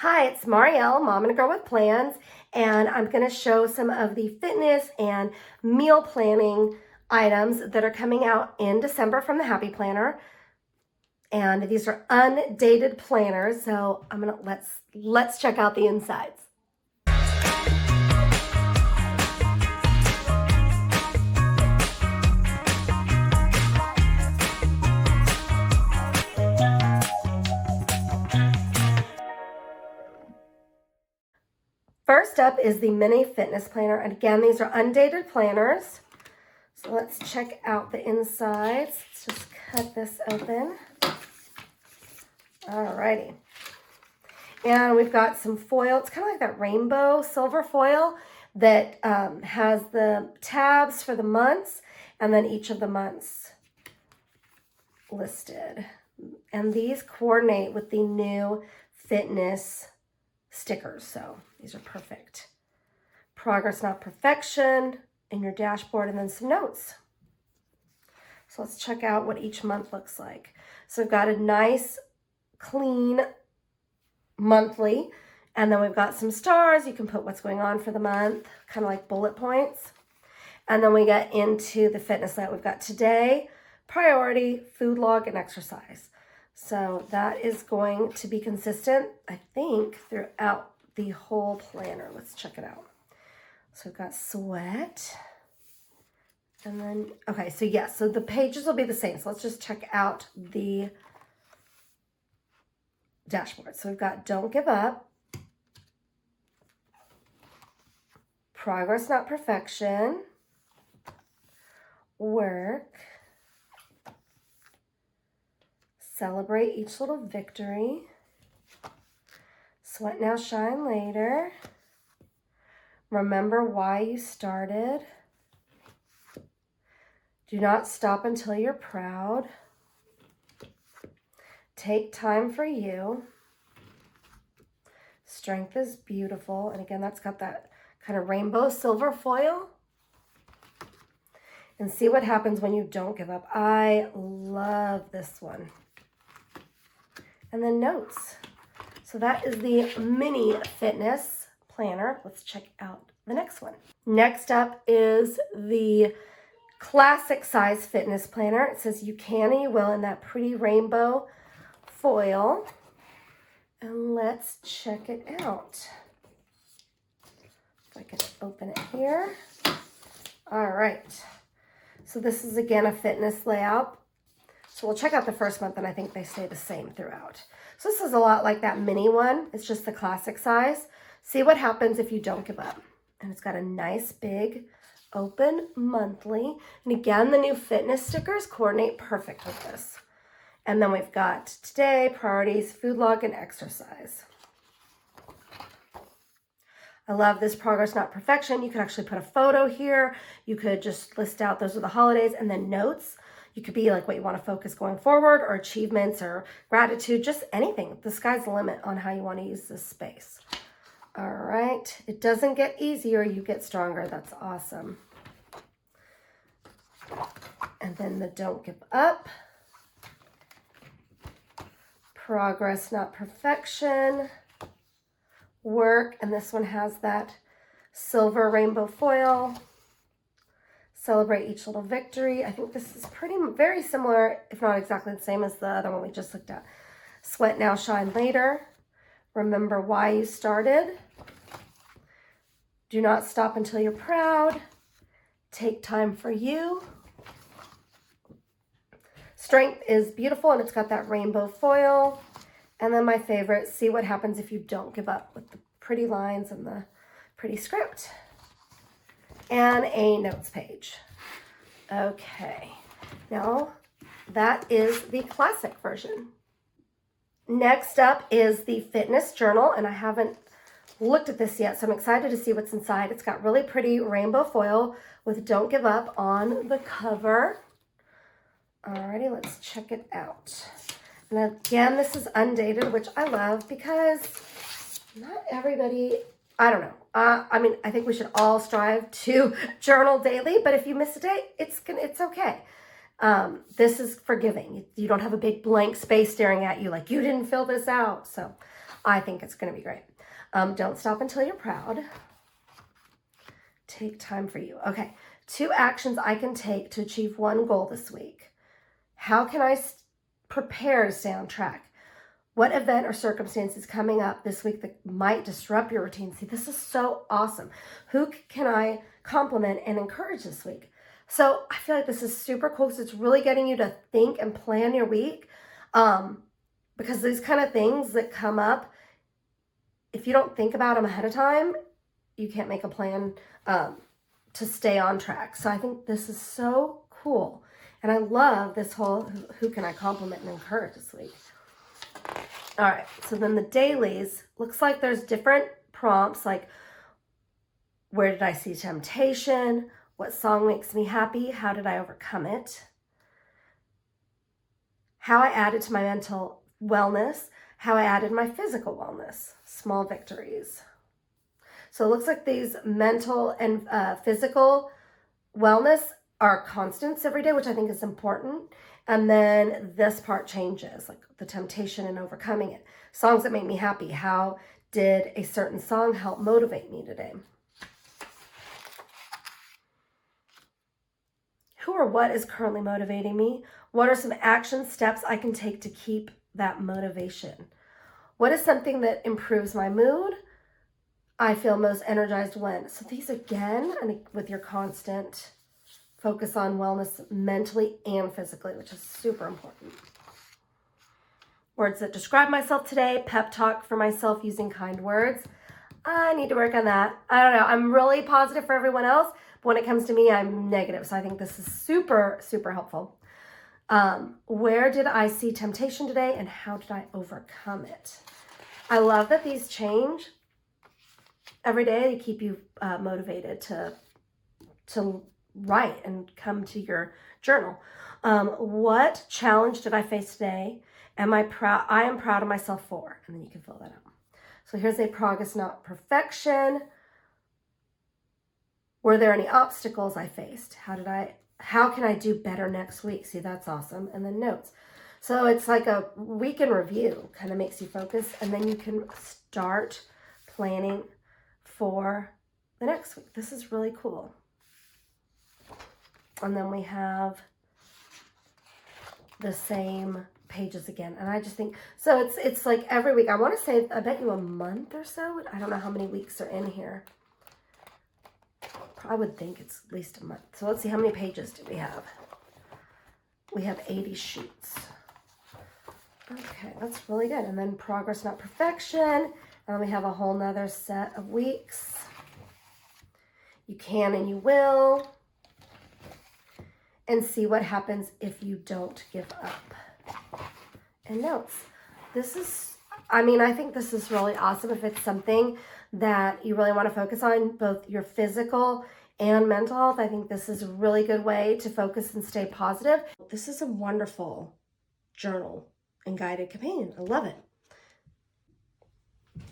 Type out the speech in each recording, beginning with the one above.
Hi, it's Marielle, Mom and a Girl with Plans, and I'm going to show some of the fitness and meal planning items that are coming out in December from the Happy Planner. And these are undated planners, so let's check out the insides. First up is the mini fitness planner, and again, these are undated planners. So let's check out the insides. Let's just cut this open. Alrighty. And we've got some foil. It's kind of like that rainbow silver foil that has the tabs for the months and then each of the months listed. And these coordinate with the new fitness stickers, so these are perfect. Progress, not perfection in your dashboard, and then some notes. So let's check out what each month looks like. So we've got a nice, clean monthly, and then we've got some stars. You can put what's going on for the month, kind of like bullet points. And then we get into the fitness that we've got today, priority, food log, and exercise. So that is going to be consistent, I think, throughout the whole planner. Let's check it out. So we've got sweat. And then, okay, so yes, so the pages will be the same. So let's just check out the dashboard. So we've got don't give up, progress, not perfection, work, celebrate each little victory, sweat now, shine later, remember why you started, do not stop until you're proud, take time for you, strength is beautiful, and again, that's got that kind of rainbow silver foil, and see what happens when you don't give up. I love this one. And then notes. So that is the mini fitness planner. Let's check out the next one. Next up is the classic size fitness planner. It says you can and you will in that pretty rainbow foil. And let's check it out. If I can open it here. All right. So this is again a fitness layout. So we'll check out the first month, and I think they stay the same throughout. So this is a lot like that mini one. It's just the classic size. See what happens if you don't give up. And it's got a nice big open monthly. And again, the new fitness stickers coordinate perfect with this. And then we've got today, priorities, food log, and exercise. I love this progress, not perfection. You could actually put a photo here. You could just list out those are the holidays, and then notes. You could be like what you want to focus going forward, or achievements, or gratitude, just anything. The sky's the limit on how you want to use this space. All right. It doesn't get easier. You get stronger. That's awesome. And then the don't give up. Progress, not perfection. Work. And this one has that silver rainbow foil. Celebrate each little victory. I think this is very similar, if not exactly the same as the other one we just looked at. Sweat now, shine later. Remember why you started. Do not stop until you're proud. Take time for you. Strength is beautiful, and it's got that rainbow foil. And then my favorite, see what happens if you don't give up, with the pretty lines and the pretty script. And a notes page. Okay, now that is the classic version. Next up is the fitness journal, and I haven't looked at this yet, so I'm excited to see what's inside. It's got really pretty rainbow foil with don't give up on the cover. Alrighty, let's check it out. And again, this is undated, which I love because not everybody, I don't know. I mean, I think we should all strive to journal daily, but if you miss a day, it's okay. This is forgiving. You don't have a big blank space staring at you like you didn't fill this out. So I think it's going to be great. Don't stop until you're proud. Take time for you. Okay, 2 actions I can take to achieve 1 goal this week. How can I prepare to stay on track? What event or circumstance is coming up this week that might disrupt your routine? See, this is so awesome. Who can I compliment and encourage this week? So I feel like this is super cool because it's really getting you to think and plan your week. Because these kind of things that come up, if you don't think about them ahead of time, you can't make a plan to stay on track. So I think this is so cool. And I love this whole who can I compliment and encourage this week. All right, so then the dailies, looks like there's different prompts like where did I see temptation? What song makes me happy? How did I overcome it? How I added to my mental wellness, how I added my physical wellness, small victories. So it looks like these mental and physical wellness are constants every day, which I think is important. And then this part changes, like the temptation and overcoming it. Songs that make me happy. How did a certain song help motivate me today? Who or what is currently motivating me? What are some action steps I can take to keep that motivation? What is something that improves my mood? I feel most energized when. So these again, and with your constant focus on wellness mentally and physically, which is super important. Words that describe myself today, pep talk for myself using kind words. I need to work on that. I don't know. I'm really positive for everyone else, but when it comes to me, I'm negative. So I think this is super, super helpful. Where did I see temptation today and how did I overcome it? I love that these change every day to keep you motivated to write and come to your journal. What challenge did I face today? Am I proud? I am proud of myself for, and then you can fill that out. So here's a progress, not perfection. Were there any obstacles I faced? How can I do better next week? See, that's awesome. And then notes. So it's like a week in review, kind of makes you focus, and then you can start planning for the next week. This is really cool. And then we have the same pages again. And I just think, so it's like every week. I want to say, I bet you a month or so. I don't know how many weeks are in here. I would think it's at least a month. So let's see, how many pages do we have? We have 80 sheets. Okay, that's really good. And then progress, not perfection. And then we have a whole nother set of weeks. You can and you will. And see what happens if you don't give up. And notes. This is, I mean, I think this is really awesome if it's something that you really want to focus on, both your physical and mental health. I think this is a really good way to focus and stay positive. This is a wonderful journal and guided companion. I love it.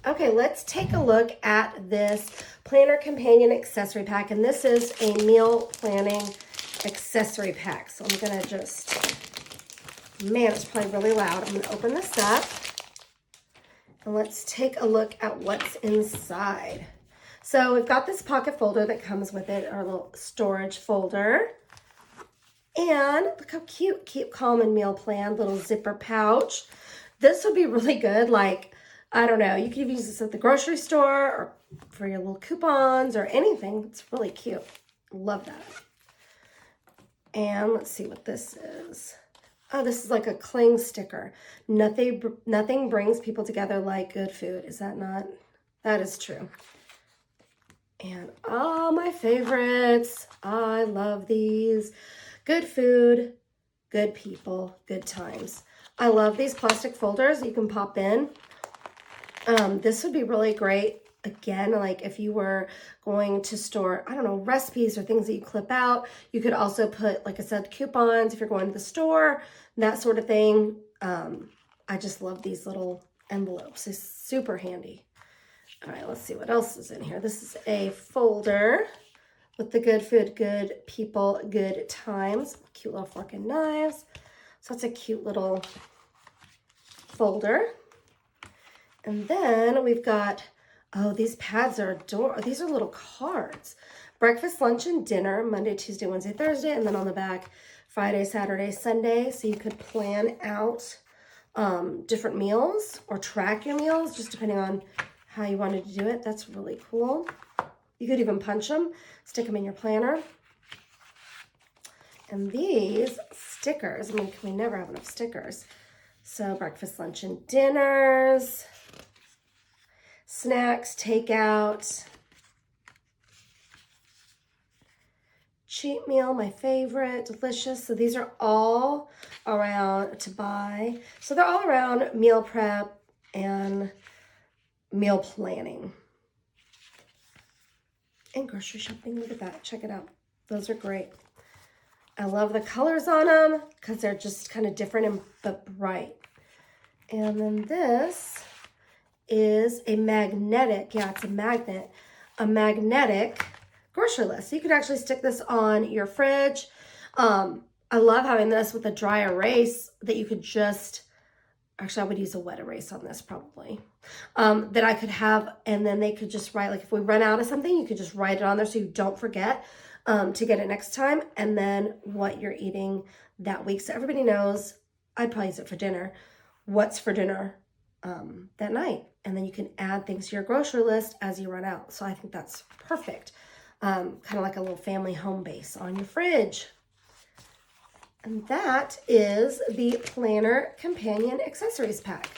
Okay, let's take a look at this planner companion accessory pack. And this is a meal planning accessory pack. So I'm going to just, man, it's probably really loud. I'm going to open this up. And let's take a look at what's inside. So we've got this pocket folder that comes with it, our little storage folder. And look how cute, Keep Calm and Meal Plan, little zipper pouch. This would be really good, like, I don't know, you could use this at the grocery store or for your little coupons or anything. It's really cute. Love that. And let's see what this is. Oh, this is like a cling sticker. Nothing brings people together like good food. Is that not? That is true. And all my favorites. I love these. Good food, good people, good times. I love these plastic folders you can pop in. This would be really great. Again, like if you were going to store, I don't know, recipes or things that you clip out. You could also put, like I said, coupons if you're going to the store, that sort of thing. I just love these little envelopes. It's super handy. All right, let's see what else is in here. This is a folder with the good food, good people, good times. Cute little fork and knives. So it's a cute little folder. And then we've got, oh, these pads are adorable. These are little cards. Breakfast, lunch, and dinner, Monday, Tuesday, Wednesday, Thursday, and then on the back, Friday, Saturday, Sunday. So you could plan out different meals or track your meals, just depending on how you wanted to do it. That's really cool. You could even punch them, stick them in your planner. And these stickers, I mean, can we never have enough stickers? So breakfast, lunch, and dinners, snacks, takeout, cheat meal, my favorite, delicious. So these are all around to buy. So they're all around meal prep and meal planning. And grocery shopping, look at that, check it out. Those are great. I love the colors on them because they're just kind of different but bright. And then this is a magnetic, yeah, it's a magnet, a magnetic grocery list. So you could actually stick this on your fridge. I love having this with a dry erase that you could just, actually I would use a wet erase on this probably, that I could have, and then they could just write, like if we run out of something, you could just write it on there so you don't forget to get it next time, and then what you're eating that week. So everybody knows, I'd probably use it for dinner, what's for dinner that night. And then you can add things to your grocery list as you run out. So I think that's perfect. Kind of like a little family home base on your fridge. And that is the Planner Companion Accessories Pack.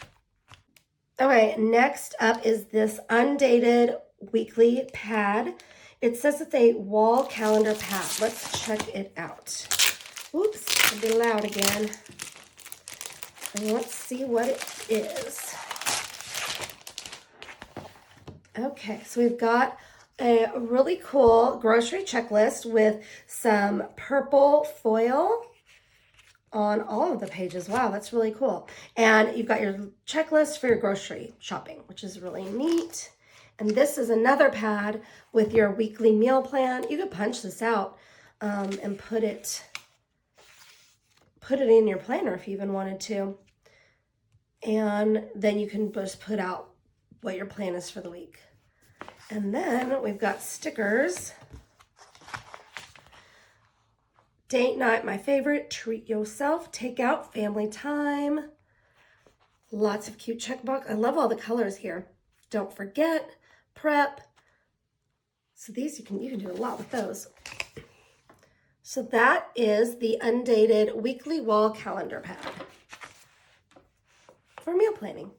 Okay, next up is this Undated Weekly Pad. It says it's a wall calendar pad. Let's check it out. Oops, it'll be loud again. And let's see what it is. Okay, so we've got a really cool grocery checklist with some purple foil on all of the pages. Wow, that's really cool. And you've got your checklist for your grocery shopping, which is really neat. And this is another pad with your weekly meal plan. You could punch this out and put it in your planner if you even wanted to. And then you can just put out what your plan is for the week. And then we've got stickers. Date night, my favorite. Treat yourself. Take out, family time. Lots of cute checkbox. I love all the colors here. Don't forget, prep. So these you can do a lot with those. So that is the Undated Weekly Wall Calendar Pad for meal planning.